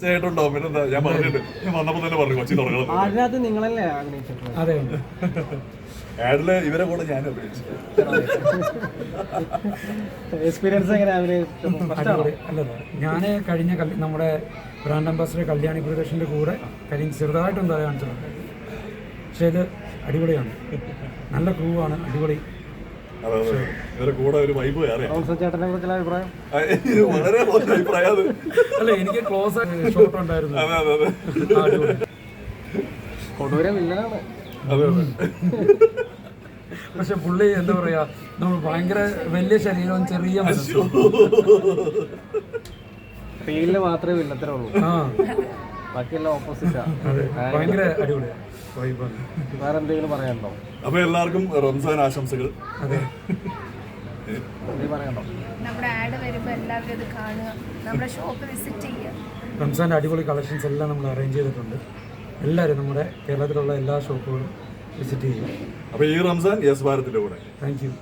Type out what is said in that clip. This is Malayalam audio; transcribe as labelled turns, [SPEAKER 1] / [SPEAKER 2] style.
[SPEAKER 1] ചേട്ടുണ്ടോ പിന്നെന്താ ഞാൻ പറഞ്ഞിട്ട് ഞാൻ വന്നപ്പോ തന്നെ പറഞ്ഞു കൊച്ചി തുടങ്ങണം.
[SPEAKER 2] അതിനകത്ത് നിങ്ങളല്ലേ അഭിനയിച്ചിട്ടുള്ളത്?
[SPEAKER 3] അതെ
[SPEAKER 1] ആഡില് ഇവരെ കൂടെ ഞാൻ അഭിനയിച്ചു.
[SPEAKER 2] എക്സ്പീരിയൻസ് എങ്ങനെ അഭിനയിച്ചു?
[SPEAKER 3] അല്ലല്ല, ഞാൻ കഴിഞ്ഞ നമ്മുടെ ബ്രാൻഡ് അംബാസിഡർ കല്യാണി പ്രിയദർശൻ്റെ കൂടെ ചെറുതായിട്ടൊന്നും കാണിച്ചിട്ടുണ്ട്. പക്ഷേ ഇത് അടിപൊളിയാണ്, നല്ല ക്രൂ ആണ്, അടിപൊളി.
[SPEAKER 1] അതെ അതെ, ഇവരെ കൂടെ ഒരു വൈബ്
[SPEAKER 2] ചേട്ടനെ കുറിച്ചുള്ള അഭിപ്രായം
[SPEAKER 1] വളരെ മോശം അഭിപ്രായം.
[SPEAKER 3] അല്ല, എനിക്ക് ക്ലോസ് ഷോട്ട് ഉണ്ടായിരുന്നു.
[SPEAKER 1] അതെ അതെ അതെ,
[SPEAKER 2] കൊടൂര വില്ലനാണ്.
[SPEAKER 1] അതെ അതെ.
[SPEAKER 3] പക്ഷെ പുള്ളി എന്താ പറയാ, നമ്മൾ ഭയങ്കര വലിയ ശരീരവും ചെറിയ മനസ്സും.
[SPEAKER 2] ഫീലിന് മാത്രമേ വില്ലത്തരമുള്ളൂ, ബാക്കിയെല്ലാം ഓപ്പോസിറ്റാ.
[SPEAKER 3] ഭയങ്കര അടിപൊളിയാണ്.
[SPEAKER 2] വേറെ എന്തെങ്കിലും പറയാനുണ്ടോ?
[SPEAKER 1] അപ്പൊ എല്ലാവർക്കും റംസാൻ ആശംസകൾ.
[SPEAKER 3] അതെ,
[SPEAKER 2] പറയണ്ടോ?
[SPEAKER 4] നമ്മുടെ ആഡ് വരുമ്പോൾ എല്ലാവരും അത് കാണുക, നമ്മുടെ ഷോപ്പ് വിസിറ്റ് ചെയ്യുക.
[SPEAKER 3] റംസാൻ്റെ അടിപൊളി കളക്ഷൻസ് എല്ലാം നമ്മൾ അറേഞ്ച് ചെയ്തിട്ടുണ്ട്. എല്ലാവരും നമ്മുടെ കേരളത്തിലുള്ള എല്ലാ ഷോപ്പുകളും വിസിറ്റ് ചെയ്യുക.
[SPEAKER 1] അപ്പൊ ഈ റംസാൻ യെസ് ഭാരതിന്റെ കൂടെ.
[SPEAKER 3] Thank you.